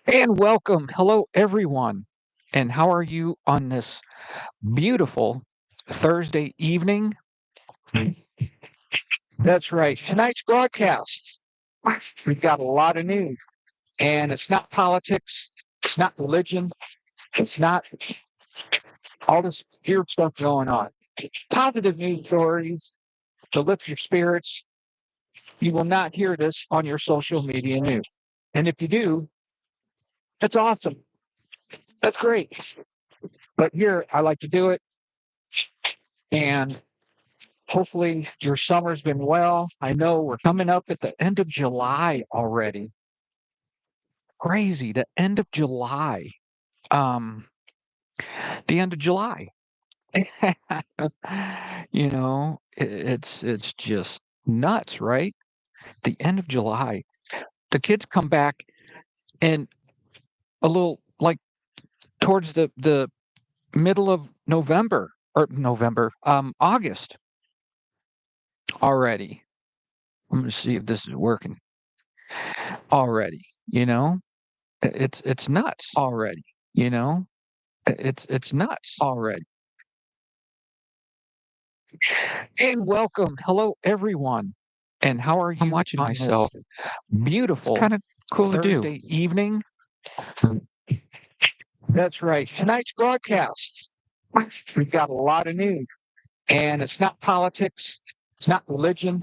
And welcome. Hello, everyone. And how are you on this beautiful Thursday evening? That's right. Tonight's broadcast, we've got a lot of news, and it's not politics, it's not religion, it's not all this weird stuff going on. Positive news stories to lift your spirits. You will not hear this on your social media news. And if you do, that's awesome. That's great. But here, I like to do it. And hopefully your summer's been well. I know we're coming up at the end of July already. Crazy, the end of July. Um, the end of July. It's just nuts, right? The end of July. The kids come back and a little like towards the middle of August already. I'm gonna see if this is working already, you know? It's nuts already, you know? It's nuts already. And welcome. Hello, everyone. And how are you? I'm watching on myself. This beautiful, kind of cool to do. Thursday evening. That's right. Tonight's broadcast, we've got a lot of news, and it's not politics, it's not religion,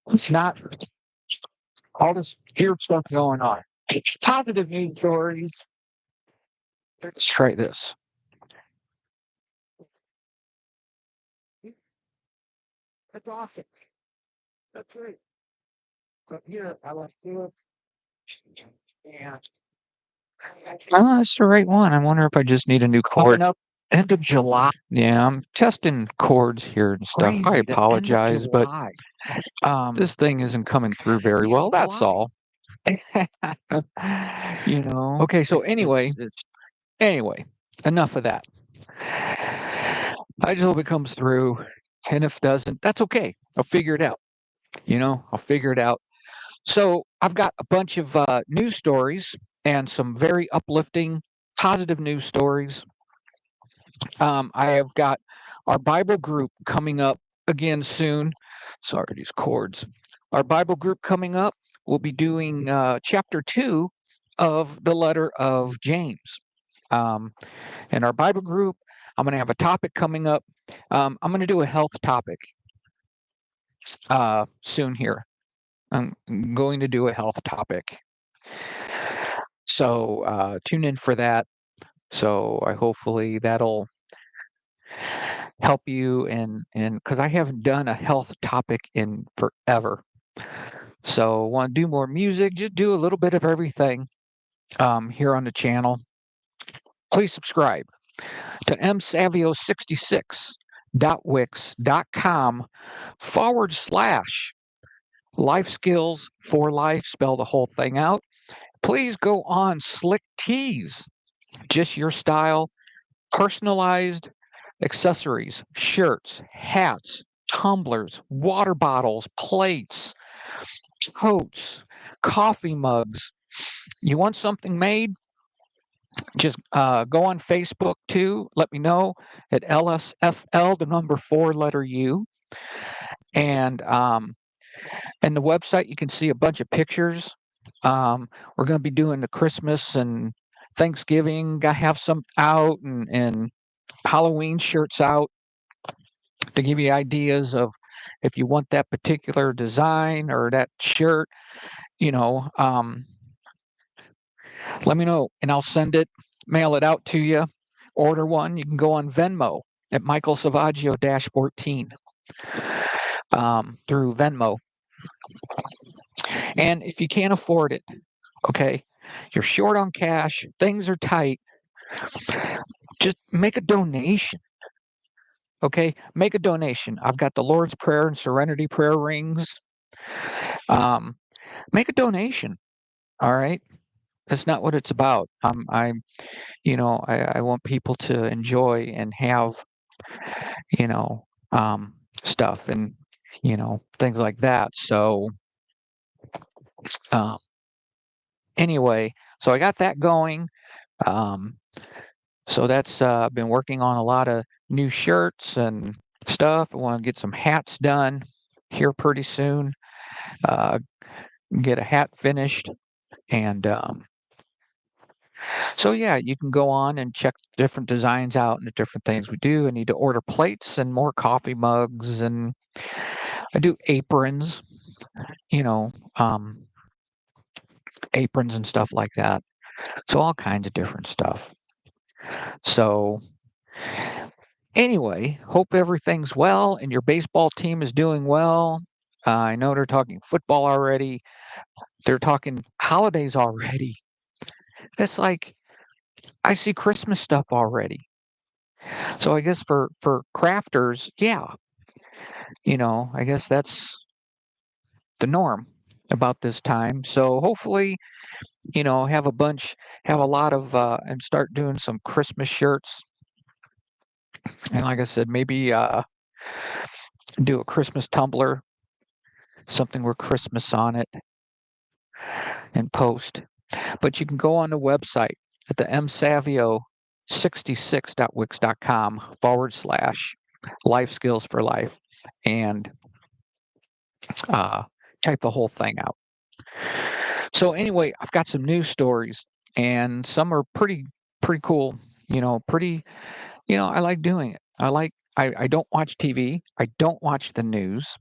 it's not all this weird stuff going on. Positive news stories. Let's try this. That's awesome. That's right. But here, I like to and oh, that's the right one. I wonder if I just need a new cord. Up end of July. Yeah, I'm testing cords here and stuff. I apologize, but this thing isn't coming through very well. That's all. Okay, so anyway, enough of that. I just hope it comes through. And if it doesn't, that's okay. I'll figure it out. I'll figure it out. So I've got a bunch of news stories and some very uplifting, positive news stories. I have got our Bible group coming up again soon. Sorry, these cords. Our Bible group coming up. We'll be doing chapter 2 of the letter of James. In our Bible group, I'm going to have a topic coming up. I'm going to do a health topic soon here. I'm going to do a health topic. So tune in for that. So I hopefully that'll help you and because I haven't done a health topic in forever. So want to do more music, just do a little bit of everything here on the channel. Please subscribe to msavio66.wix.com/life skills for life. Spell the whole thing out. Please go on Slick Tees, just your style, personalized accessories, shirts, hats, tumblers, water bottles, plates, totes, coffee mugs. You want something made? Just go on Facebook too. Let me know at lsfl, the number 4 letter U. And the website, you can see a bunch of pictures. We're going to be doing the Christmas and Thanksgiving. I have some out and Halloween shirts out to give you ideas of if you want that particular design or that shirt, you know, let me know and I'll send it, mail it out to you. Order one. You can go on Venmo at Michael Savaggio 14 through Venmo. And if you can't afford it, okay, you're short on cash, things are tight, just make a donation. Okay, make a donation. I've got the Lord's Prayer and Serenity Prayer rings. Make a donation. All right. That's not what it's about. I want people to enjoy and have, you know, stuff and, things like that. So, um, anyway, so I got that going. Um, so that's been working on a lot of new shirts and stuff. I want to get some hats done here pretty soon. Uh, get a hat finished, and so yeah, you can go on and check different designs out and the different things we do. I need to order plates and more coffee mugs, and I do aprons, you know, aprons and stuff like that. So all kinds of different stuff. So anyway, hope everything's well and your baseball team is doing well. I know they're talking football already. They're talking holidays already. It's like I see Christmas stuff already. So I guess for crafters, yeah, I guess that's the norm about this time. So hopefully, have a lot of, and start doing some Christmas shirts. And like I said, maybe do a Christmas tumbler, something with Christmas on it, and post. But you can go on the website at the msavio66.wix.com/life skills for life and uh, type the whole thing out. So anyway, I've got some news stories, and some are pretty cool. Pretty. I like doing it. I don't watch TV. I don't watch the news.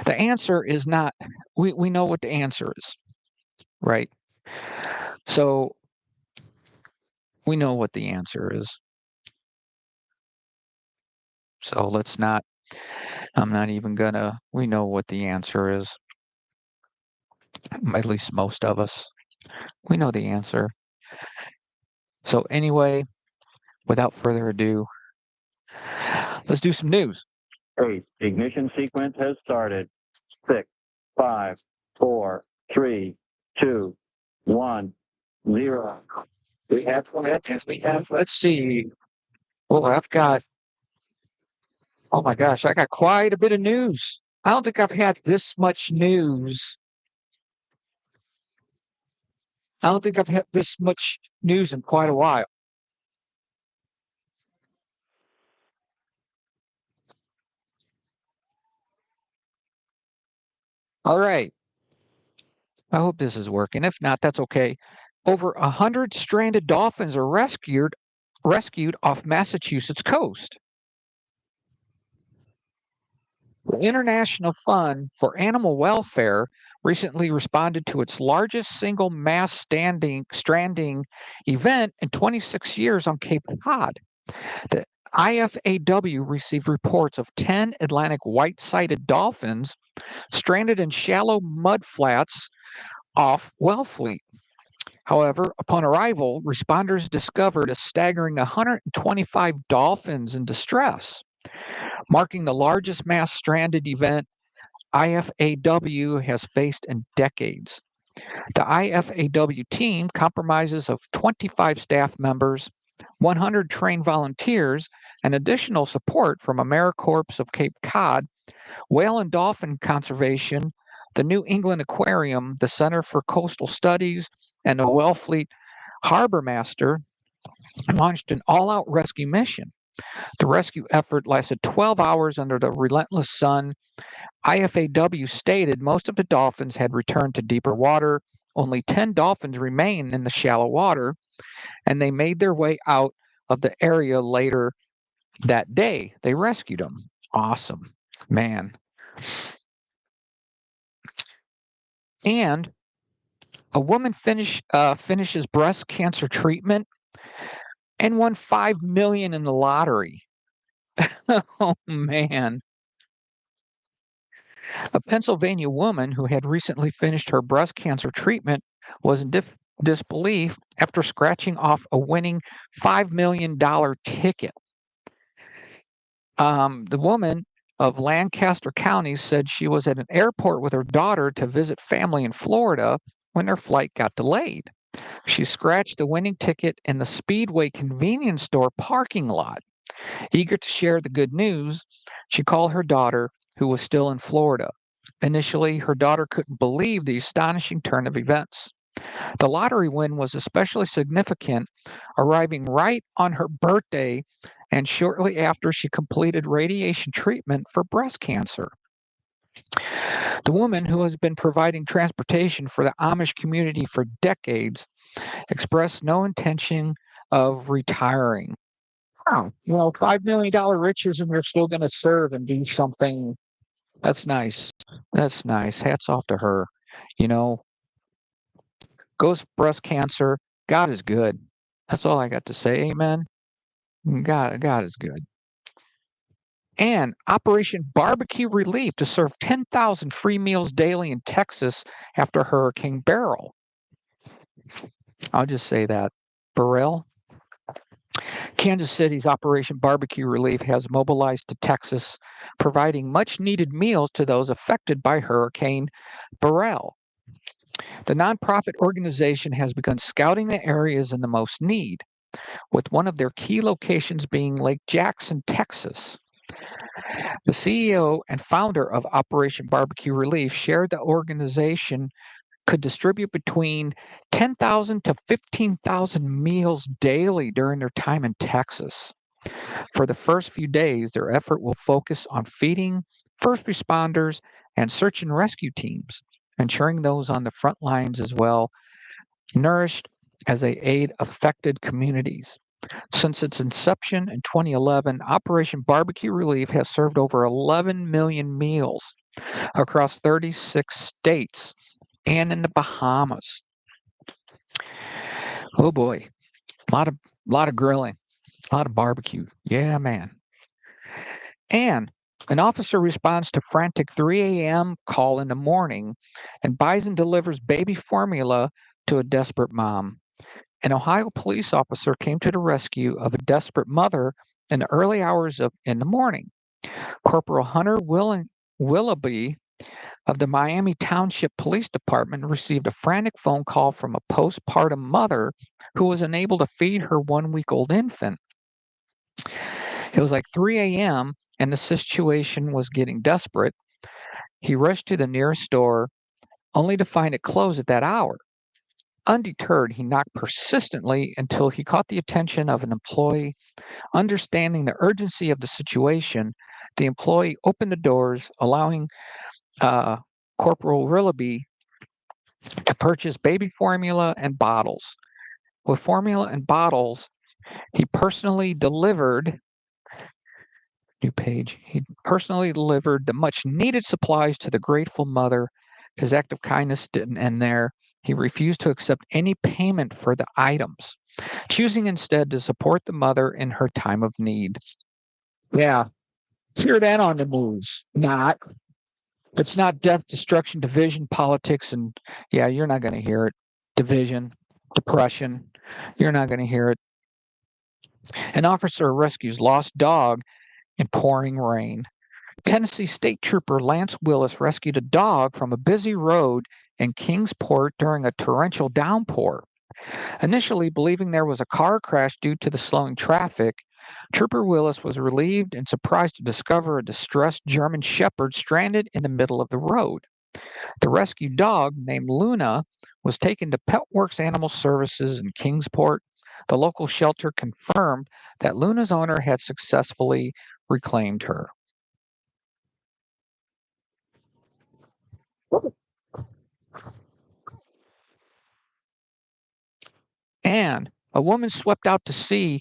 The answer is not. We know what the answer is, right? So we know what the answer is. So let's not. I'm not even gonna. We know what the answer is. At least most of us. We know the answer. So anyway, without further ado, let's do some news. Eight. Ignition sequence has started. 6, 5, 4, 3, 2, 1, 0. We have let's see. Well, oh my gosh, I got quite a bit of news. I don't think I've had this much news. I don't think I've had this much news in quite a while. All right. I hope this is working. If not, that's okay. Over 100 stranded dolphins are rescued off Massachusetts coast. The International Fund for Animal Welfare recently responded to its largest single mass stranding event in 26 years on Cape Cod. The IFAW received reports of 10 Atlantic white-sided dolphins stranded in shallow mud flats off Wellfleet. However, upon arrival, responders discovered a staggering 125 dolphins in distress, marking the largest mass stranded event IFAW has faced in decades. The IFAW team comprises of 25 staff members, 100 trained volunteers, and additional support from AmeriCorps of Cape Cod, Whale and Dolphin Conservation, the New England Aquarium, the Center for Coastal Studies, and the Wellfleet Harbor Master launched an all-out rescue mission. The rescue effort lasted 12 hours under the relentless sun. IFAW stated most of the dolphins had returned to deeper water. Only 10 dolphins remain in the shallow water, and they made their way out of the area later that day. They rescued them. Awesome. Man. And a woman finishes breast cancer treatment and won $5 million in the lottery. Oh, man. A Pennsylvania woman who had recently finished her breast cancer treatment was in disbelief after scratching off a winning $5 million ticket. The woman of Lancaster County said she was at an airport with her daughter to visit family in Florida when her flight got delayed. She scratched the winning ticket in the Speedway convenience store parking lot. Eager to share the good news, she called her daughter, who was still in Florida. Initially, her daughter couldn't believe the astonishing turn of events. The lottery win was especially significant, arriving right on her birthday and shortly after she completed radiation treatment for breast cancer. The woman, who has been providing transportation for the Amish community for decades, expressed no intention of retiring. Oh, well, $5 million riches, and you're still going to serve and do something. That's nice. That's nice. Hats off to her. You know, goes breast cancer. God is good. That's all I got to say. Amen. God is good. And Operation Barbecue Relief to serve 10,000 free meals daily in Texas after Hurricane Beryl. I'll just say that. Beryl. Kansas City's Operation Barbecue Relief has mobilized to Texas, providing much needed meals to those affected by Hurricane Beryl. The nonprofit organization has begun scouting the areas in the most need, with one of their key locations being Lake Jackson, Texas. The CEO and founder of Operation Barbecue Relief shared the organization could distribute between 10,000 to 15,000 meals daily during their time in Texas. For the first few days, their effort will focus on feeding first responders and search and rescue teams, ensuring those on the front lines as well nourished as they aid affected communities. Since its inception in 2011, Operation Barbecue Relief has served over 11 million meals across 36 states and in the Bahamas. Oh boy, a lot of grilling, a lot of barbecue. Yeah, man. And an officer responds to frantic 3 a.m. call in the morning, and buys and delivers baby formula to a desperate mom. An Ohio police officer came to the rescue of a desperate mother in the early hours of in the morning. Corporal Hunter Willoughby of the Miami Township Police Department received a frantic phone call from a postpartum mother who was unable to feed her 1 week old infant. It was like 3 a.m., and the situation was getting desperate. He rushed to the nearest store, only to find it closed at that hour. Undeterred, he knocked persistently until he caught the attention of an employee. Understanding the urgency of the situation, the employee opened the doors, allowing uh, Corporal Willoughby to purchase baby formula and bottles. With formula and bottles, he personally delivered new page. He personally delivered the much needed supplies to the grateful mother. His act of kindness didn't end there. He refused to accept any payment for the items, choosing instead to support the mother in her time of need. Yeah, hear that on the news. Not. It's not death, destruction, division, politics, and yeah, you're not going to hear it. Division, depression, you're not going to hear it. An officer rescues lost dog in pouring rain. Tennessee State Trooper Lance Willis rescued a dog from a busy road in Kingsport during a torrential downpour. Initially believing there was a car crash due to the slowing traffic, Trooper Willis was relieved and surprised to discover a distressed German Shepherd stranded in the middle of the road. The rescued dog, named Luna, was taken to PetWorks Animal Services in Kingsport. The local shelter confirmed that Luna's owner had successfully reclaimed her. And a woman swept out to sea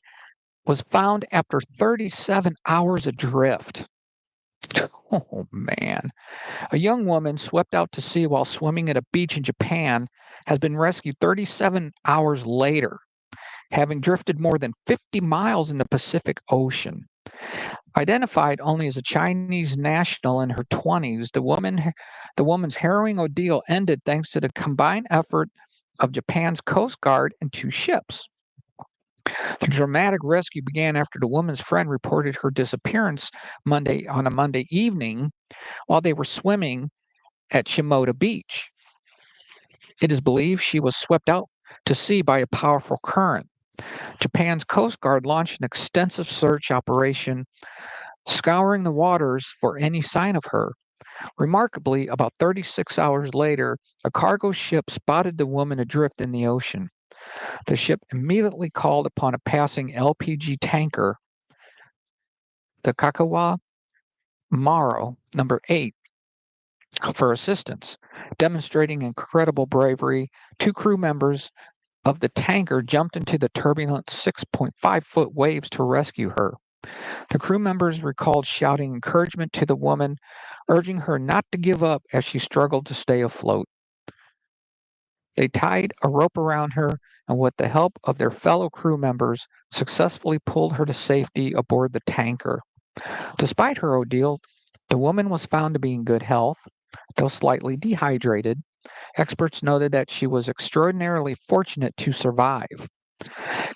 was found after 37 hours adrift. Oh, man. A young woman swept out to sea while swimming at a beach in Japan has been rescued 37 hours later, having drifted more than 50 miles in the Pacific Ocean. Identified only as a Chinese national in her 20s, the woman's harrowing ordeal ended thanks to the combined effort of Japan's Coast Guard and 2 ships. The dramatic rescue began after the woman's friend reported her disappearance on a Monday evening while they were swimming at Shimoda Beach. It is believed she was swept out to sea by a powerful current. Japan's Coast Guard launched an extensive search operation, scouring the waters for any sign of her. Remarkably, about 36 hours later, a cargo ship spotted the woman adrift in the ocean. The ship immediately called upon a passing LPG tanker, the Kakawa Maro number 8, for assistance. Demonstrating incredible bravery, two crew members of the tanker jumped into the turbulent 6.5-foot waves to rescue her. The crew members recalled shouting encouragement to the woman, urging her not to give up as she struggled to stay afloat. They tied a rope around her and, with the help of their fellow crew members, successfully pulled her to safety aboard the tanker. Despite her ordeal, the woman was found to be in good health, though slightly dehydrated. Experts noted that she was extraordinarily fortunate to survive.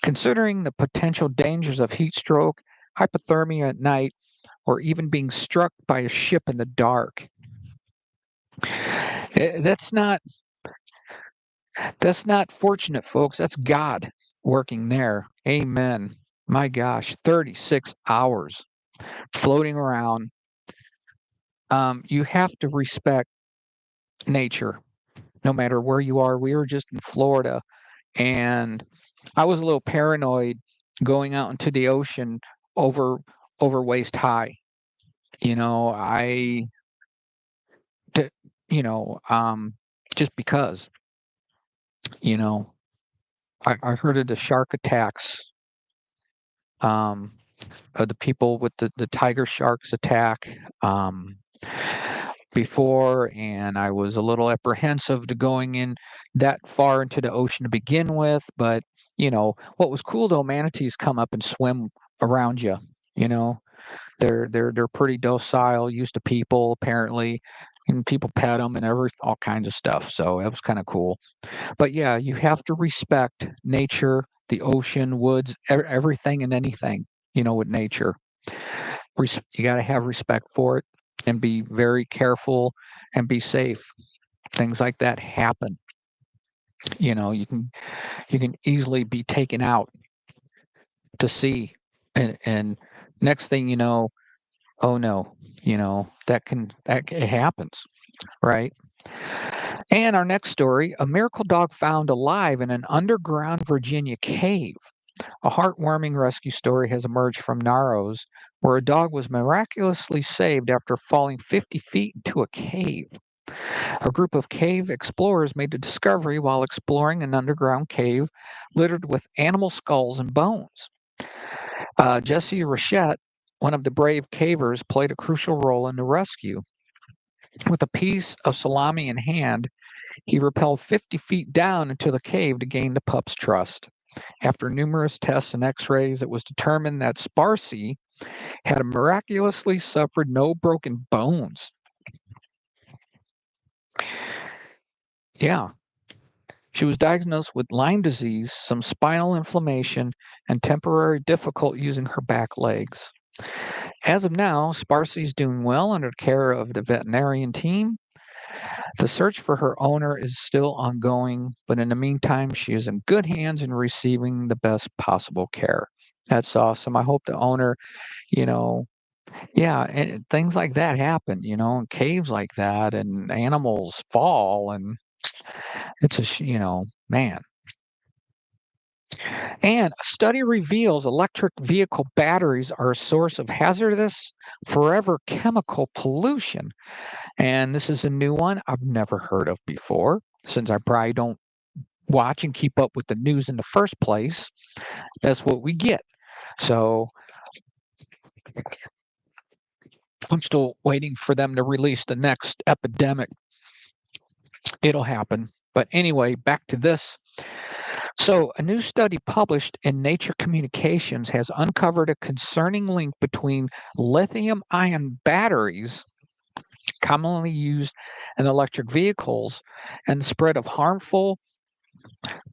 Considering the potential dangers of heat stroke, hypothermia at night, or even being struck by a ship in the dark. That's not fortunate, folks. That's God working there. Amen. My gosh, 36 hours floating around. You have to respect nature, no matter where you are. We were just in Florida, and I was a little paranoid going out into the ocean over over waist high. You know, I, t- you know, just because, you know, I heard of the shark attacks, um, of the people with the tiger sharks attack, before, and I was a little apprehensive to going in that far into the ocean to begin with. But what was cool though, manatees come up and swim around you. You know, they're pretty docile, used to people apparently, and people pet them and all kinds of stuff. So that was kind of cool. But yeah, you have to respect nature, the ocean, woods, everything and anything. With nature, you got to have respect for it and be very careful and be safe. Things like that happen. You can easily be taken out to sea, and next thing you know, oh no, it happens, right? And our next story, a miracle dog found alive in an underground Virginia cave. A heartwarming rescue story has emerged from Narrows, where a dog was miraculously saved after falling 50 feet into a cave. A group of cave explorers made the discovery while exploring an underground cave littered with animal skulls and bones. Jesse Rochette, one of the brave cavers, played a crucial role in the rescue. With a piece of salami in hand, he rappelled 50 feet down into the cave to gain the pup's trust. After numerous tests and x-rays, it was determined that Sparcy had miraculously suffered no broken bones. Yeah. She was diagnosed with Lyme disease, some spinal inflammation, and temporary difficulty using her back legs. As of now, Sparcy is doing well under the care of the veterinarian team. The search for her owner is still ongoing, but in the meantime, she is in good hands and receiving the best possible care. That's awesome. I hope the owner, you know, yeah, and things like that happen, in caves like that, and animals fall, and it's man. And a study reveals electric vehicle batteries are a source of hazardous, forever chemical pollution. And this is a new one I've never heard of before, since I probably don't watch and keep up with the news in the first place. That's what we get. So I'm still waiting for them to release the next epidemic. It'll happen. But anyway, back to this. So, a new study published in Nature Communications has uncovered a concerning link between lithium ion batteries, commonly used in electric vehicles, and the spread of harmful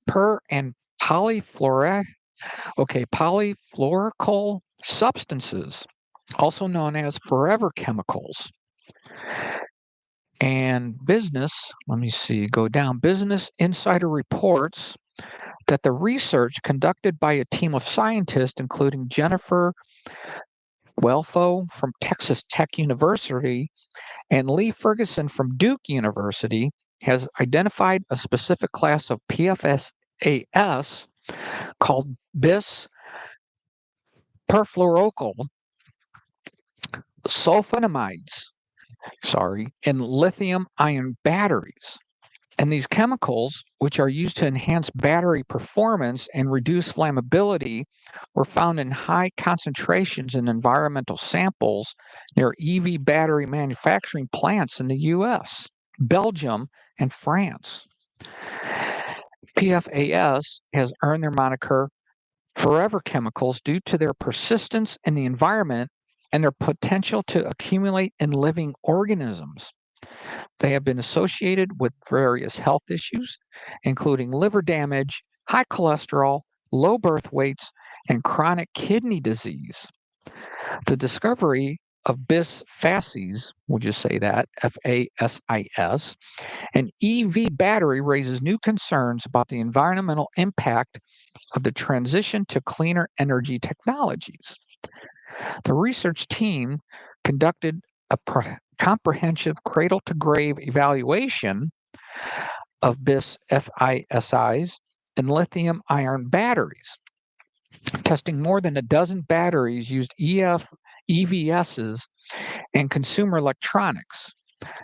per and polyfluoroalkyl substances, also known as forever chemicals. And Business Insider reports that the research conducted by a team of scientists, including Jennifer Guelfo from Texas Tech University and Lee Ferguson from Duke University has identified a specific class of PFAS called bis perfluoroalkyl sulfonamides, in lithium ion batteries. And these chemicals, which are used to enhance battery performance and reduce flammability, were found in high concentrations in environmental samples near EV battery manufacturing plants in the US, Belgium, and France. PFAS has earned their moniker forever chemicals due to their persistence in the environment and their potential to accumulate in living organisms. They have been associated with various health issues, including liver damage, high cholesterol, low birth weights, and chronic kidney disease. The discovery of bis facies, we'll just say that, FASIS, an EV battery raises new concerns about the environmental impact of the transition to cleaner energy technologies. The research team conducted a comprehensive cradle to grave evaluation of BIS FISIs and lithium ion batteries, testing more than a dozen batteries used EVSs and consumer electronics.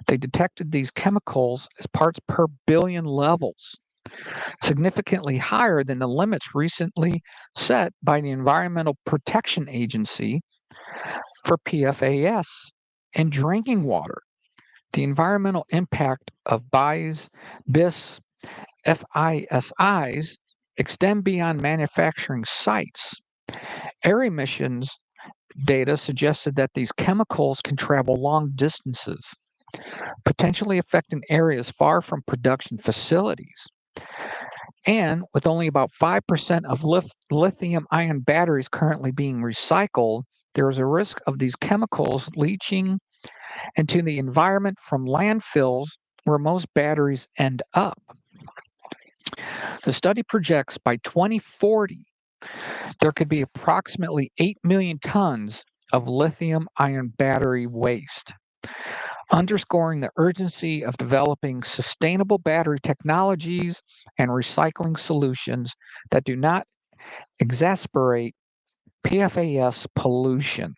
They detected these chemicals as parts per billion levels, significantly higher than the limits recently set by the Environmental Protection Agency for PFAS in drinking water. The environmental impact of BIS FISIs extend beyond manufacturing sites. Air emissions data suggested that these chemicals can travel long distances, potentially affecting areas far from production facilities. And with only about 5% of lithium ion batteries currently being recycled, there is a risk of these chemicals leaching into the environment from landfills where most batteries end up. The study projects by 2040, there could be approximately 8 million tons of lithium ion battery waste, underscoring the urgency of developing sustainable battery technologies and recycling solutions that do not exacerbate PFAS pollution.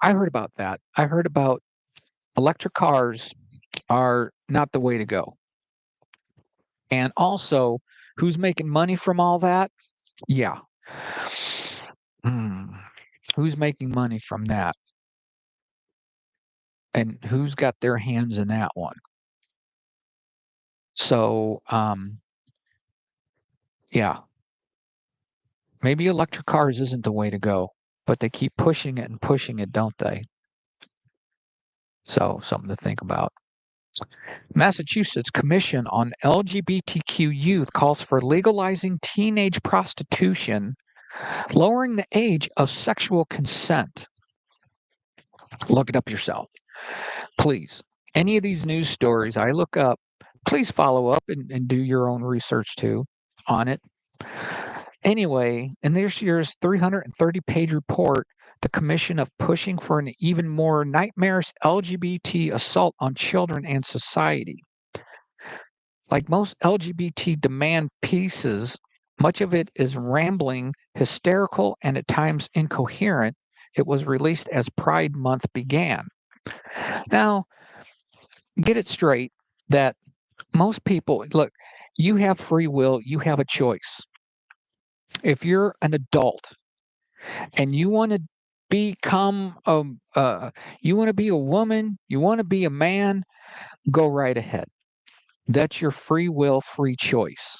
I heard about that. I heard about electric cars are not the way to go. And also, who's making money from all that? Yeah. Hmm. Who's making money from that? And who's got their hands in that one? So, yeah, maybe electric cars isn't the way to go, but they keep pushing it and pushing it, don't they? So, something to think about. Massachusetts Commission on LGBTQ Youth calls for legalizing teenage prostitution, lowering the age of sexual consent. Look it up yourself, please. Any of these news stories I look up, please follow up and do your own research too on it. Anyway, in this year's 330-page report, the Commission of pushing for an even more nightmarish LGBT assault on children and society. Like most LGBT demand pieces, much of it is rambling, hysterical, and at times incoherent. It was released as Pride Month began. Now, get it straight that most people, look, you have free will, you have a choice. If you're an adult and you want to become you want to be a woman, you want to be a man, go right ahead. That's your free will, free choice.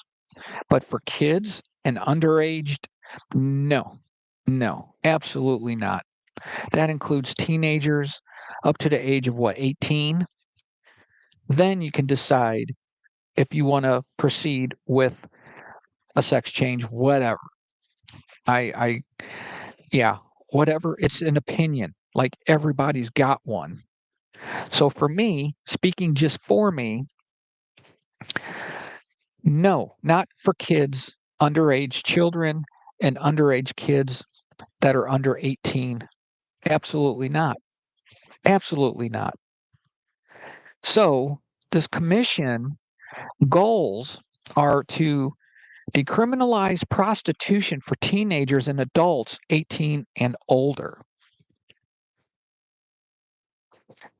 But for kids and underaged, no, no, absolutely not. That includes teenagers up to the age of what, 18? Then you can decide if you want to proceed with a sex change, whatever. I yeah, whatever. It's an opinion. Like everybody's got one. So for me, speaking just for me, no, not for kids, underage children and underage kids. that are under 18? Absolutely not. Absolutely not. So this commission goals are to decriminalize prostitution for teenagers and adults 18 and older.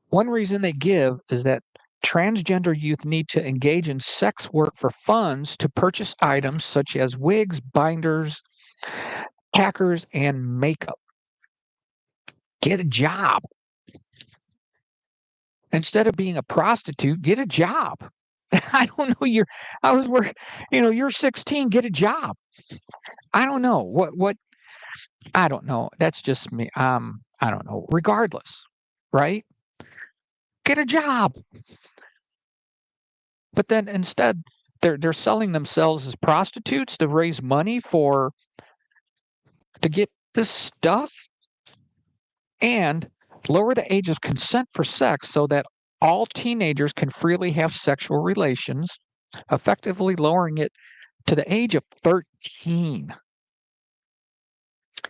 One reason they give is that transgender youth need to engage in sex work for funds to purchase items such as wigs, binders, tackers, and makeup. Get a job. Instead of being a prostitute, get a job. I don't know. You're 16, get a job. I don't know. I don't know. That's just me. I don't know. Regardless, right? Get a job. But then instead, they're selling themselves as prostitutes to raise money to get this stuff and lower the age of consent for sex so that all teenagers can freely have sexual relations, effectively lowering it to the age of 13.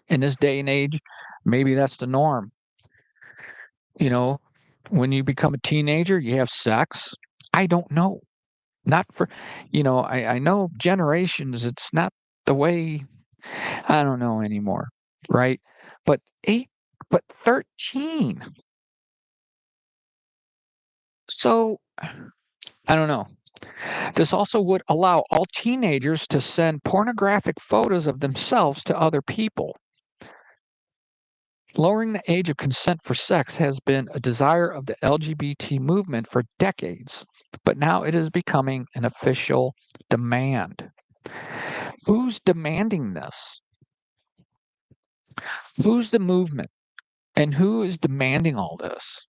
In this day and age, maybe that's the norm. You know, when you become a teenager, you have sex. I don't know. Not for, I know generations, it's not the way, I don't know anymore, right? But 8, but 13. So I don't know. This also would allow all teenagers to send pornographic photos of themselves to other people. Lowering the age of consent for sex has been a desire of the LGBT movement for decades, but now it is becoming an official demand. Who's demanding this? Who's the movement? And who is demanding all this?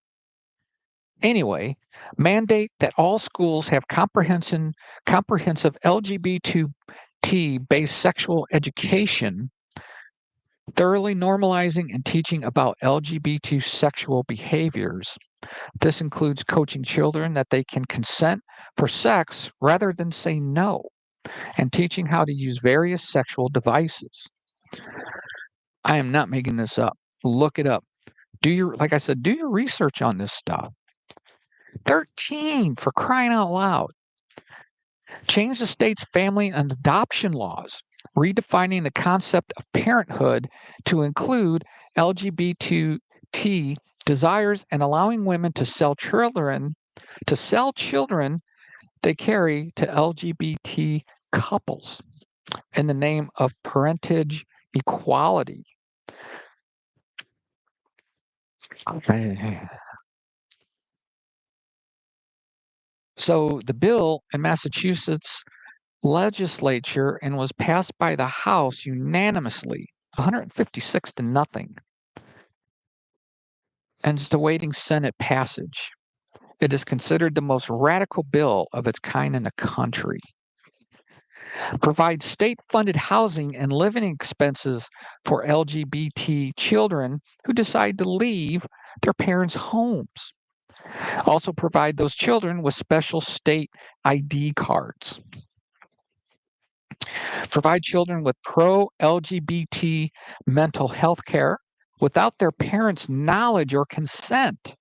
Anyway, mandate that all schools have comprehensive LGBT-based sexual education, thoroughly normalizing and teaching about LGBT sexual behaviors. This includes coaching children that they can consent for sex rather than say no, and teaching how to use various sexual devices. I am not making this up. Look it up. Like I said, do your research on this stuff. 13 for crying out loud. Change the state's family and adoption laws, redefining the concept of parenthood to include LGBT desires and allowing women to sell children they carry to LGBT couples in the name of parentage equality. So the bill in Massachusetts legislature and was passed by the House unanimously, 156 to nothing, and is awaiting Senate passage. It is considered the most radical bill of its kind in the country. Provides state-funded housing and living expenses for LGBT children who decide to leave their parents' homes. Also provide those children with special state ID cards. Provide children with pro-LGBT mental health care without their parents' knowledge or consent.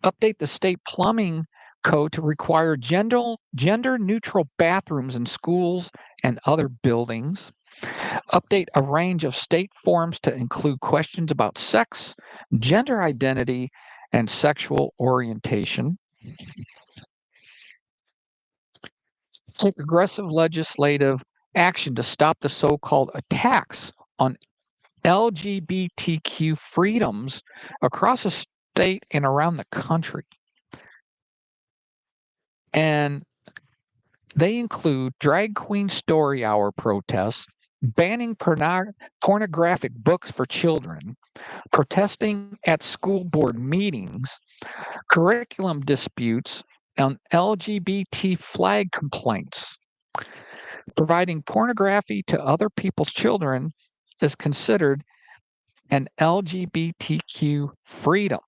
Update the state plumbing code to require gender-neutral bathrooms in schools and other buildings. Update a range of state forms to include questions about sex, gender identity, and sexual orientation. Take aggressive legislative action to stop the so-called attacks on LGBTQ freedoms across the state and around the country. And they include drag queen story hour protests, banning pornographic books for children, protesting at school board meetings, curriculum disputes, and LGBT flag complaints. Providing pornography to other people's children is considered an LGBTQ freedom.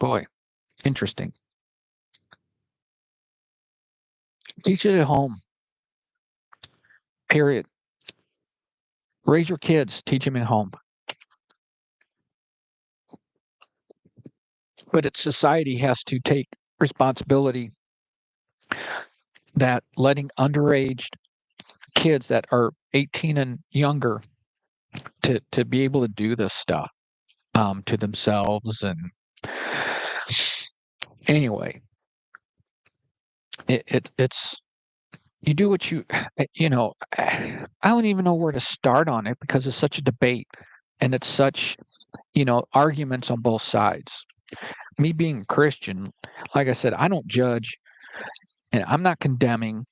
Boy, interesting. Teach it at home. Period. Raise your kids, teach them at home. But society has to take responsibility that letting underage kids that are 18 and younger to be able to do this stuff to themselves. And anyway, it's you do what I don't even know where to start on it because it's such a debate and it's such arguments on both sides. Me being a Christian, like I said, I don't judge and I'm not condemning,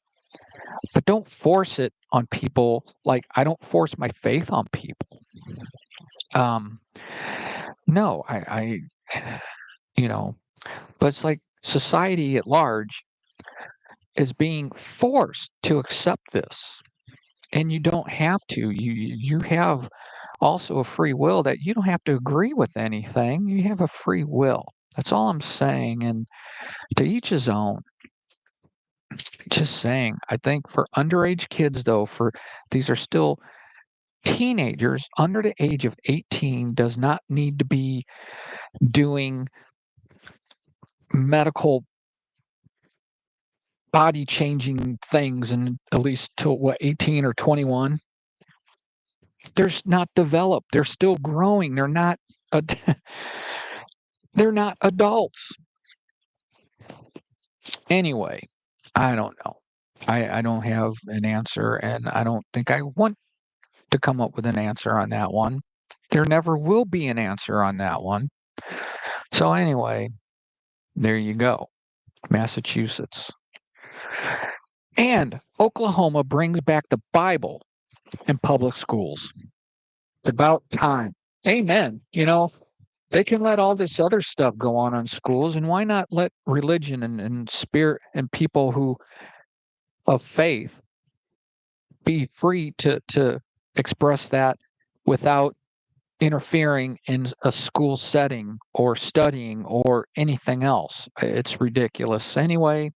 but don't force it on people. Like I don't force my faith on people. Um, no, you know, but it's like society at large is being forced to accept this. And you don't have to. You have also a free will that you don't have to agree with anything. You have a free will. That's all I'm saying. And to each his own. Just saying. I think for underage kids, though, for these are still teenagers under the age of 18 does not need to be doing medical body changing things and at least till what 18 or 21. They're not developed. They're still growing. Ad- they're not adults. Anyway, I don't know. I don't have an answer, and I don't think I want to come up with an answer on that one. There never will be an answer on that one. So anyway, there you go. Massachusetts. And Oklahoma brings back the Bible in public schools. It's about time. Amen. They can let all this other stuff go on in schools, and why not let religion and spirit and people who of faith be free to express that without interfering in a school setting or studying or anything else. It's ridiculous. Anyway,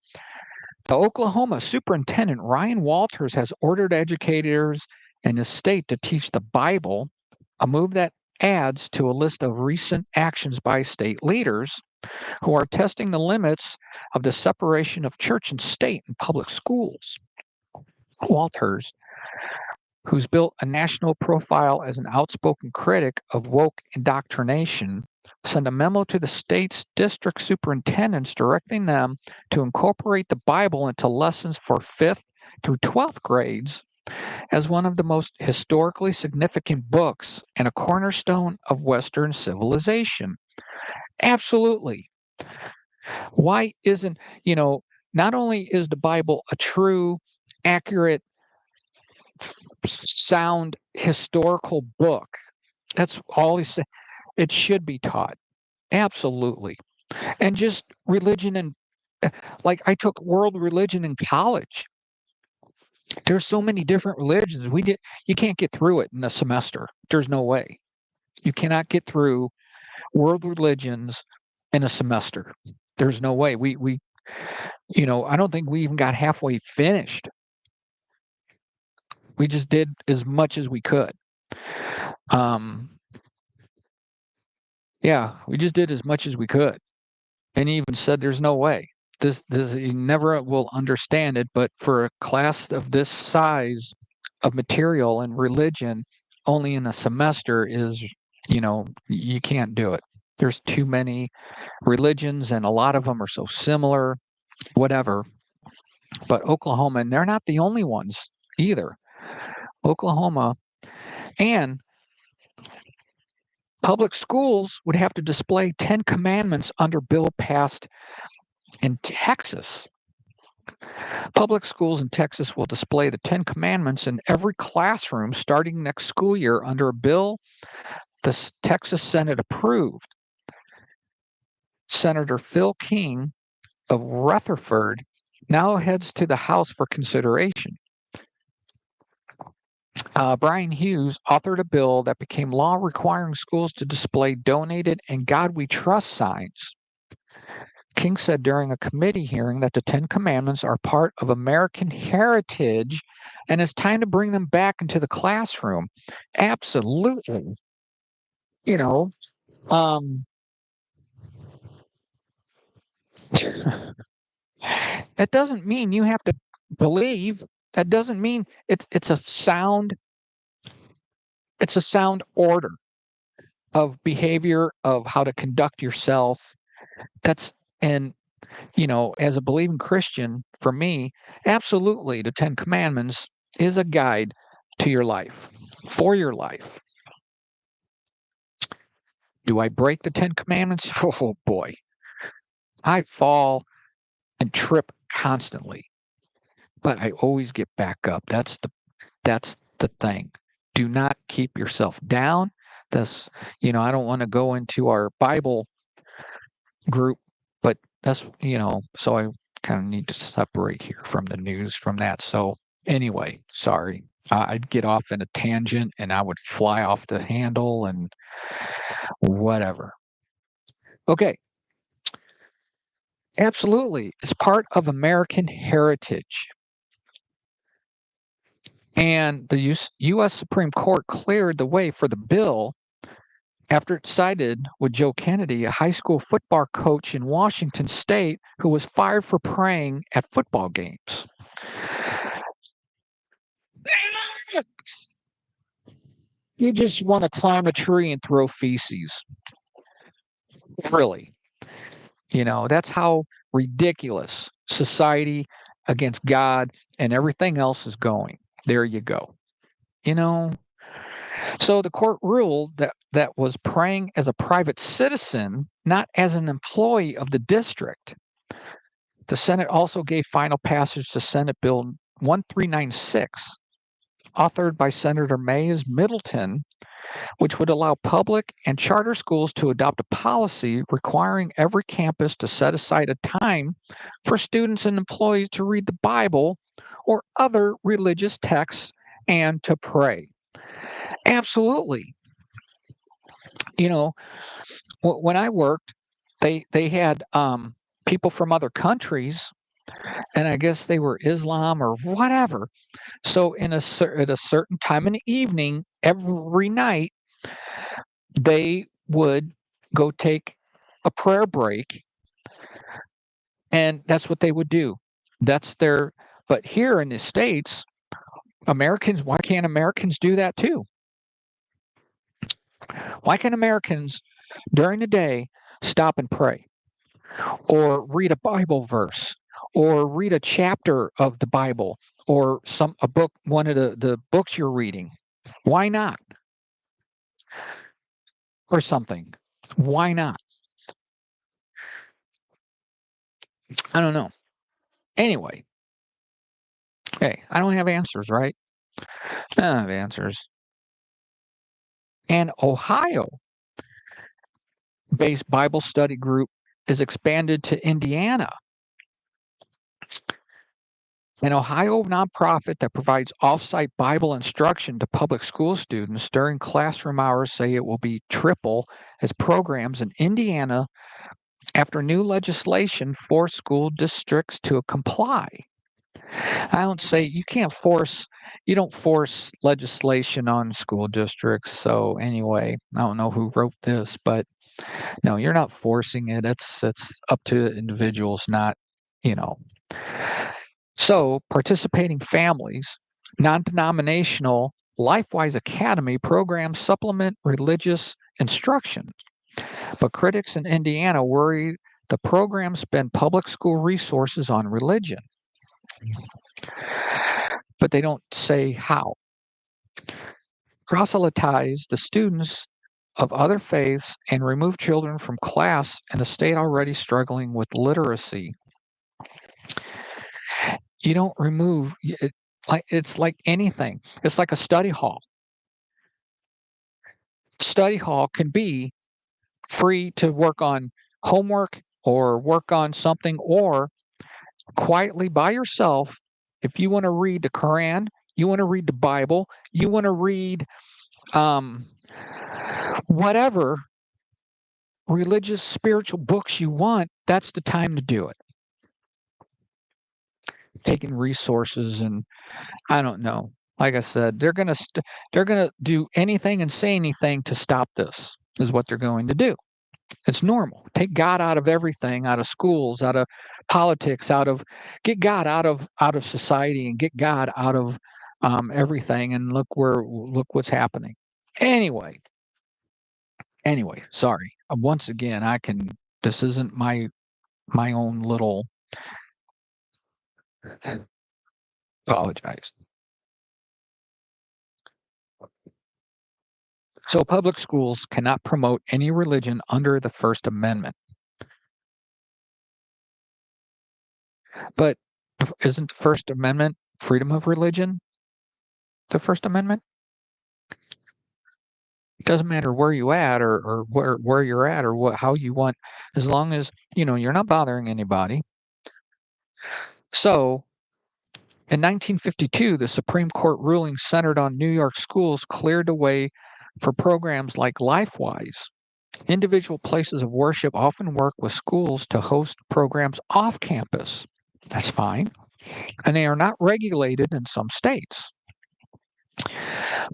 the Oklahoma Superintendent Ryan Walters has ordered educators in his state to teach the Bible, a move that adds to a list of recent actions by state leaders who are testing the limits of the separation of church and state in public schools. Walters, who's built a national profile as an outspoken critic of woke indoctrination, sent a memo to the state's district superintendents directing them to incorporate the Bible into lessons for 5th through 12th grades as one of the most historically significant books and a cornerstone of Western civilization. Absolutely. Why isn't, not only is the Bible a true, accurate, sound historical book, that's all he's saying. It should be taught. Absolutely. And just religion and like I took world religion in college. There's so many different religions. You can't get through it in a semester. There's no way. You cannot get through world religions in a semester. There's no way. We I don't think we even got halfway finished. We just did as much as we could. Um yeah, we just did as much as we could. And he even said there's no way. This he never will understand it, but for a class of this size of material and religion only in a semester is, you can't do it. There's too many religions and a lot of them are so similar, whatever. But Oklahoma, and they're not the only ones either. Oklahoma and public schools would have to display 10 commandments under bill passed in Texas. Public schools in Texas will display the 10 commandments in every classroom starting next school year under a bill the Texas Senate approved. Senator Phil King of Rutherford now heads to the House for consideration. Brian Hughes authored a bill that became law requiring schools to display donated and God We Trust signs. King said during a committee hearing that the Ten Commandments are part of American heritage and it's time to bring them back into the classroom. Absolutely. You know, um, that doesn't mean you have to believe. That doesn't mean it's a sound order of behavior of how to conduct yourself. That's and as a believing Christian, for me, absolutely, the Ten Commandments is a guide to your life, for your life. Do I break the Ten Commandments? Oh boy, I fall and trip constantly, but I always get back up. That's the thing. Do not keep yourself down. That's I don't want to go into our Bible group, but so I kind of need to separate here from the news from that. So anyway, sorry. I'd get off in a tangent and I would fly off the handle and whatever. Okay, absolutely. It's part of American heritage. And the U.S. Supreme Court cleared the way for the bill after it sided with Joe Kennedy, a high school football coach in Washington state who was fired for praying at football games. You just want to climb a tree and throw feces. Really. That's how ridiculous society against God and everything else is going. There you go. You know, so the court ruled that was praying as a private citizen, not as an employee of the district. The Senate also gave final passage to Senate Bill 1396, authored by Senator Mays Middleton, which would allow public and charter schools to adopt a policy requiring every campus to set aside a time for students and employees to read the Bible or other religious texts and to pray. Absolutely. When I worked, they had people from other countries, and I guess they were Islam or whatever. So at a certain time in the evening, every night, they would go take a prayer break, and that's what they would do. That's their. But here in the States, Americans, why can't Americans do that too? Why can't Americans during the day stop and pray or read a Bible verse or read a chapter of the Bible or a book, one of the books you're reading? Why not? Or something. Why not? I don't know. Anyway, hey, I don't have answers, right? I don't have answers. And Ohio-based Bible study group is expanded to Indiana. An Ohio nonprofit that provides off-site Bible instruction to public school students during classroom hours say it will be triple as programs in Indiana after new legislation forced school districts to comply. I don't say you don't force legislation on school districts. So anyway, I don't know who wrote this, but no, you're not forcing it. It's up to individuals, not, you know. So participating families, non-denominational LifeWise Academy programs supplement religious instruction. But critics in Indiana worry the programs spend public school resources on religion, but they don't say how. Proselytize the students of other faiths and remove children from class in a state already struggling with literacy. You don't remove it, it's like anything. It's like a study hall. Study hall can be free to work on homework or work on something or quietly by yourself. If you want to read the Quran, you want to read the Bible, you want to read whatever, religious, spiritual books you want, that's the time to do it. Taking resources and I don't know. Like I said, they're gonna do anything and say anything to stop this. Is what they're going to do. It's normal. Take God out of everything, out of schools, out of politics, get God out of society, and get God out of everything. And look what's happening. Anyway, sorry. Once again, This isn't my own little. Apologize. So public schools cannot promote any religion under the First Amendment. But isn't the First Amendment freedom of religion? The First Amendment? It doesn't matter where you at or where you're at or how you want, as long as you're not bothering anybody. So in 1952, the Supreme Court ruling centered on New York schools cleared the way for programs like LifeWise. Individual places of worship often work with schools to host programs off campus. That's fine. And they are not regulated in some states.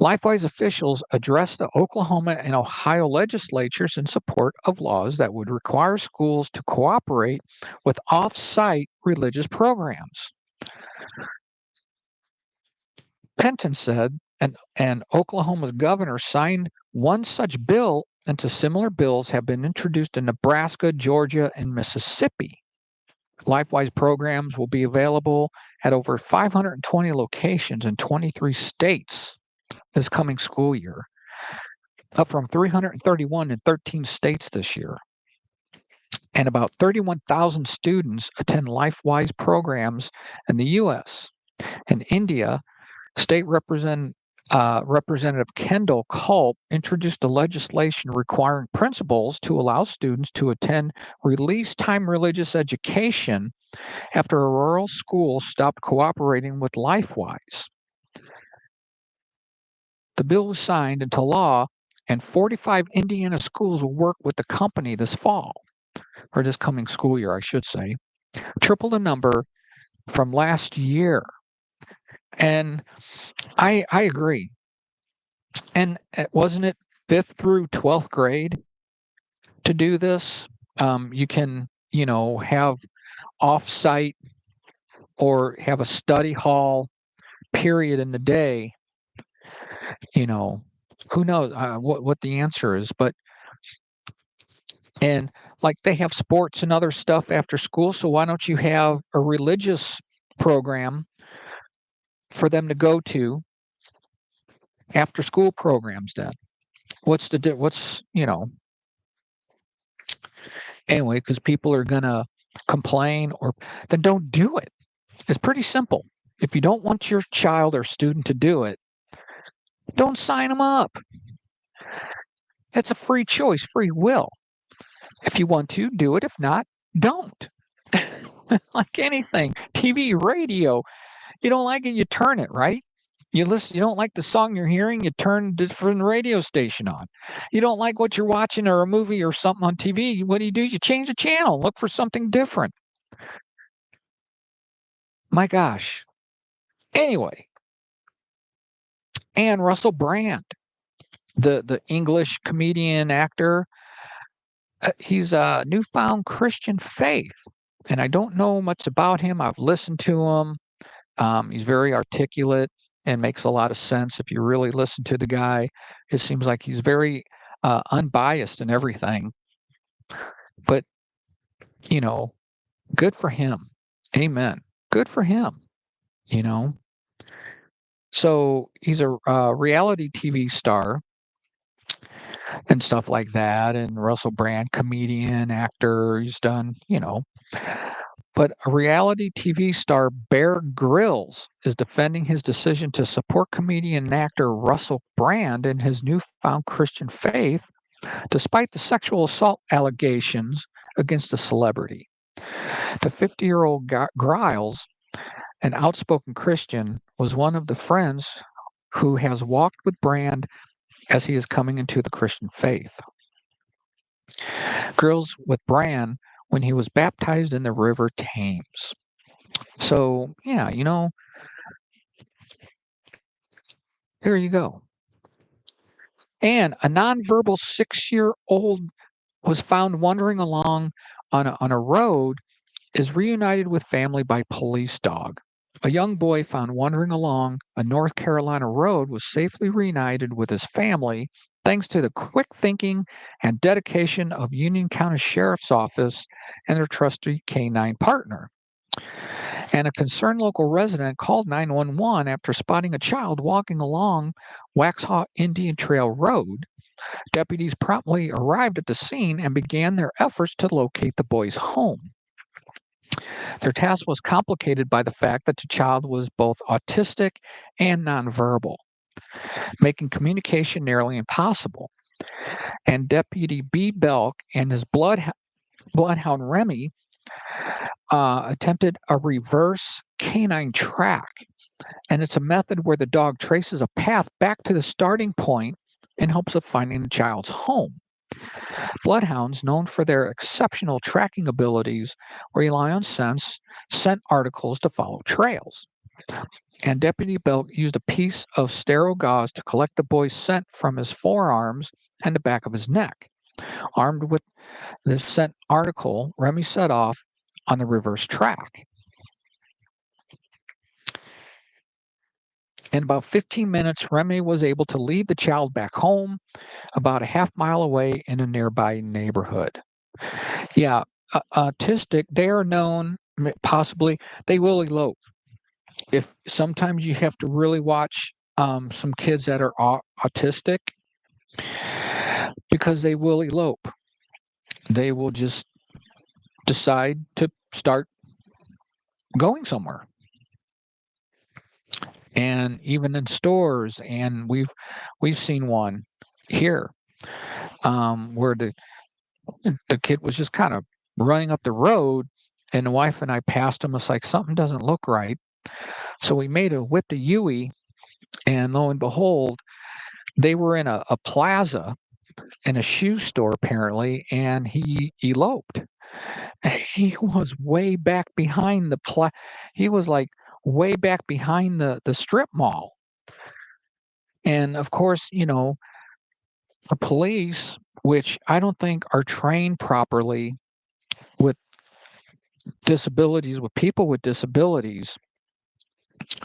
LifeWise officials addressed the Oklahoma and Ohio legislatures in support of laws that would require schools to cooperate with off-site religious programs. Penton said, and Oklahoma's governor signed one such bill, and similar bills have been introduced in Nebraska, Georgia, and Mississippi. LifeWise programs will be available at over 520 locations in 23 states this coming school year, up from 331 in 13 states this year. And about 31,000 students attend LifeWise programs in the U.S. In India, State Representative Kendall Culp introduced a legislation requiring principals to allow students to attend release time religious education after a rural school stopped cooperating with LifeWise. The bill was signed into law, and 45 Indiana schools will work with the company this fall, or this coming school year, I should say, triple the number from last year. And I agree. And wasn't it 5th through 12th grade to do this? You can, have off-site or have a study hall period in the day. Who knows what the answer is, and like they have sports and other stuff after school. So why don't you have a religious program for them to go to after school programs then? Anyway, because people are going to complain, or then don't do it. It's pretty simple. If you don't want your child or student to do it, don't sign them up. It's a free choice, free will. If you want to, do it. If not, don't. Like anything, TV, radio, you don't like it, you turn it, right? You listen, you don't like the song you're hearing, you turn a different radio station on. You don't like what you're watching or a movie or something on TV, what do? You change the channel, look for something different. My gosh. Anyway, and Russell Brand, the English comedian actor, he's a newfound Christian faith. And I don't know much about him. I've listened to him. He's very articulate and makes a lot of sense if you really listen to the guy. It seems like he's very unbiased in everything. But, good for him. Amen. Good for him. So he's a reality TV star and stuff like that. And Russell Brand, comedian, actor, he's done, But a reality TV star, Bear Grylls, is defending his decision to support comedian and actor Russell Brand in his newfound Christian faith, despite the sexual assault allegations against the celebrity. The 50-year-old Griles, an outspoken Christian, was one of the friends who has walked with Brand as he is coming into the Christian faith. Grills with Bran when he was baptized in the River Thames. So, yeah, here you go. And a nonverbal 6-year-old was found wandering along on a road, is reunited with family by police dog. A young boy found wandering along a North Carolina road was safely reunited with his family thanks to the quick thinking and dedication of Union County Sheriff's Office and their trusty canine partner. And a concerned local resident called 911 after spotting a child walking along Waxhaw Indian Trail Road. Deputies promptly arrived at the scene and began their efforts to locate the boy's home. Their task was complicated by the fact that the child was both autistic and nonverbal, making communication nearly impossible. And Deputy B. Belk and his bloodhound Remy attempted a reverse canine track. And it's a method where the dog traces a path back to the starting point in hopes of finding the child's home. Bloodhounds, known for their exceptional tracking abilities, rely on scent articles to follow trails. And Deputy Belk used a piece of sterile gauze to collect the boy's scent from his forearms and the back of his neck. Armed with this scent article, Remy set off on the reverse track. In about 15 minutes, Remy was able to lead the child back home, about a half-mile away in a nearby neighborhood. Yeah, autistic, they are known, possibly, they will elope. If sometimes you have to really watch some kids that are autistic because they will elope. They will just decide to start going somewhere. And even in stores, and we've seen one here where the kid was just kind of running up the road, and the wife and I passed him. It's like something doesn't look right. So we whipped a Yui, and lo and behold, they were in a plaza in a shoe store apparently, and he eloped. He was way back behind he was like way back behind the strip mall. And of course, the police, which I don't think are trained properly with disabilities, with people with disabilities.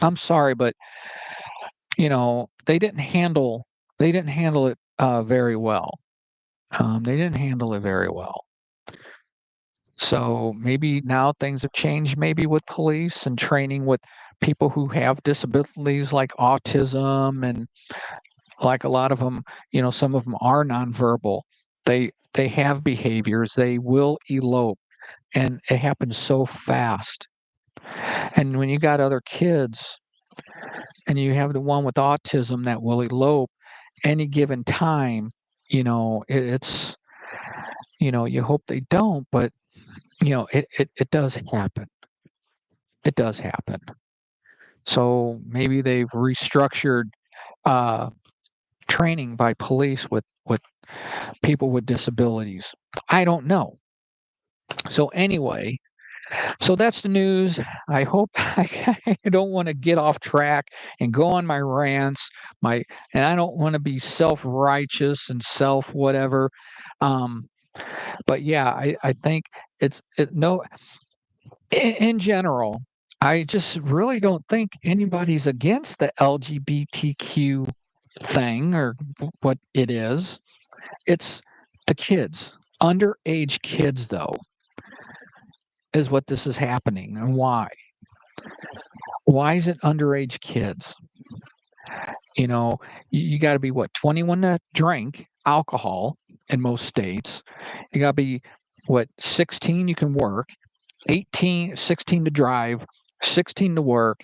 I'm sorry, but they didn't handle it very well. They didn't handle it very well. So maybe now things have changed, maybe with police and training with people who have disabilities like autism, and like a lot of them, some of them are nonverbal. They have behaviors. They will elope, and it happens so fast. And when you got other kids, and you have the one with autism that will elope any given time, it's you hope they don't, but it does happen. It does happen. So maybe they've restructured uh, training by police with people with disabilities. I don't know. So anyway, so that's the news. I hope I don't want to get off track and go on my rants, and I don't want to be self-righteous and self whatever. But yeah, I think no, in general, I just really don't think anybody's against the LGBTQ thing or what it is. It's the kids, underage kids, though, is what this is happening. And why? Why is it underage kids? You got to be 21 to drink alcohol in most states. You got to be 16 you can work, 16 to drive, 16 to work,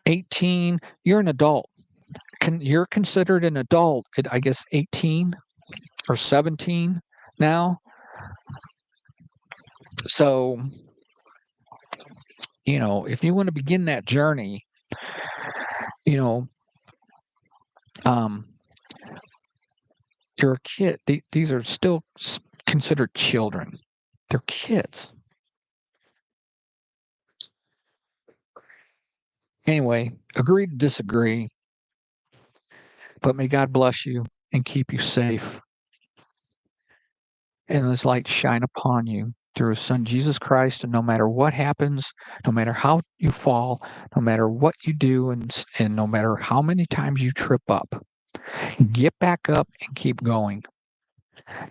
18 you're an adult. You're considered an adult at, I guess, 18 or 17 now. So, if you want to begin that journey, you know, um, you're a kid. These are still considered children. They're kids. Anyway, agree to disagree, but may God bless you and keep you safe. And His light shine upon you through His Son, Jesus Christ. And no matter what happens, no matter how you fall, no matter what you do, and no matter how many times you trip up, get back up and keep going.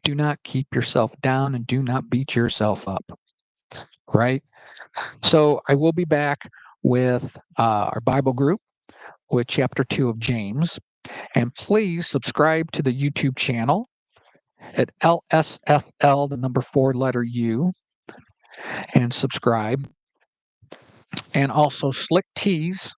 Do not keep yourself down and do not beat yourself up. Right? So I will be back with our Bible group with chapter 2 of James. And please subscribe to the YouTube channel at lsfl, the number 4 letter U, and subscribe. And also Slick Tees,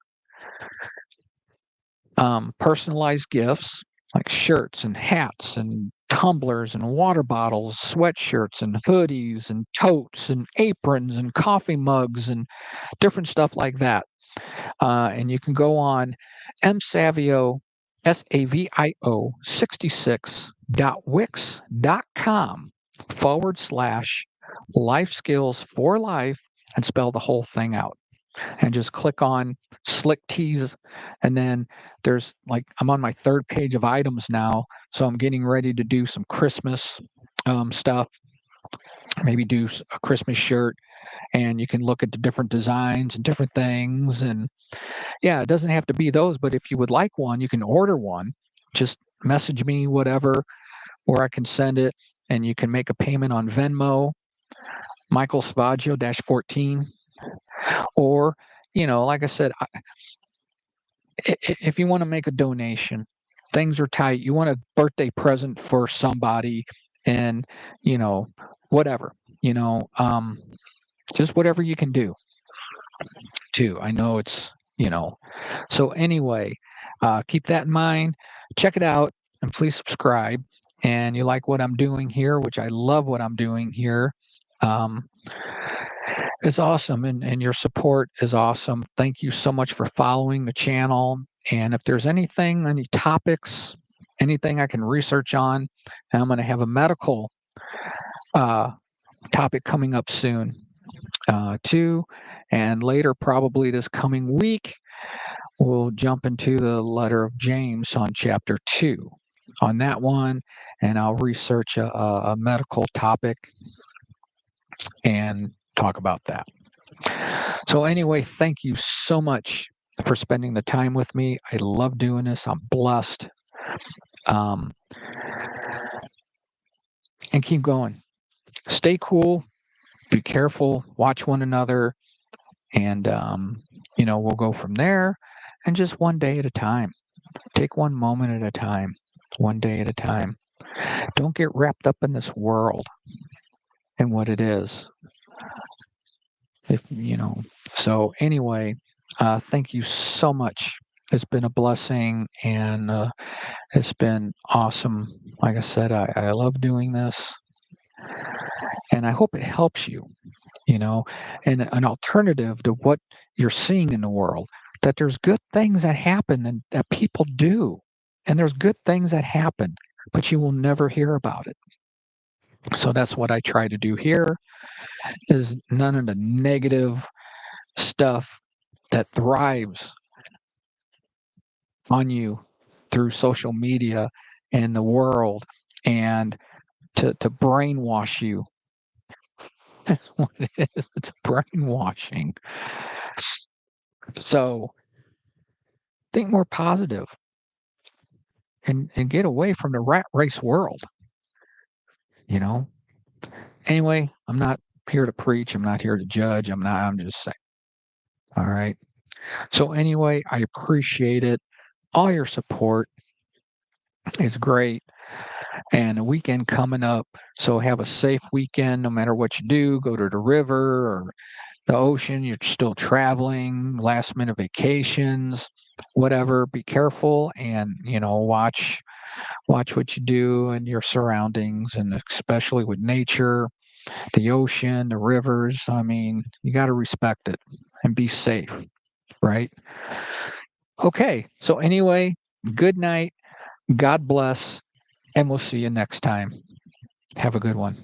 personalized gifts like shirts and hats and tumblers and water bottles, sweatshirts and hoodies and totes and aprons and coffee mugs and different stuff like that. And you can go on msavio, SAVIO 66.wix.com/life skills for life and spell the whole thing out. And just click on Slick Tees. And then there's I'm on my 3rd page of items now. So I'm getting ready to do some Christmas stuff, maybe do a Christmas shirt. And you can look at the different designs and different things. And yeah, it doesn't have to be those, but if you would like one, you can order one. Just message me, whatever, where I can send it. And you can make a payment on Venmo, Michael Savaggio -14. Or, like I said, if you want to make a donation, things are tight. You want a birthday present for somebody and, whatever, just whatever you can do too. I know it's, so anyway, keep that in mind. Check it out and please subscribe. And you like what I'm doing here, which I love what I'm doing here. It's awesome. And your support is awesome. Thank you so much for following the channel. And if there's any topics, anything I can research on, I'm going to have a medical topic coming up soon too. And later, probably this coming week, we'll jump into the letter of James on chapter 2 on that one. And I'll research a medical topic and talk about that. So anyway, thank you so much for spending the time with me. I love doing this. I'm blessed. And keep going. Stay cool. Be careful. Watch one another. And, we'll go from there. And just one day at a time. Take one moment at a time. One day at a time. Don't get wrapped up in this world and what it is. So anyway, thank you so much. It's been a blessing and it's been awesome. Like I said, I love doing this and I hope it helps you, and an alternative to what you're seeing in the world, that there's good things that happen and that people do. And there's good things that happen, but you will never hear about it. So that's what I try to do here is none of the negative stuff that thrives on you through social media and the world and to brainwash you. That's what it is. It's brainwashing. So think more positive and get away from the rat race world. Anyway, I'm not here to preach. I'm not here to judge. I'm just saying. All right. So anyway, I appreciate it. All your support is great. And a weekend coming up. So have a safe weekend no matter what you do. Go to the river or the ocean. You're still traveling, last minute vacations, whatever. Be careful and, watch what you do and your surroundings, and especially with nature, the ocean, the rivers. I mean, you got to respect it and be safe, right? Okay. So anyway, good night. God bless. And we'll see you next time. Have a good one.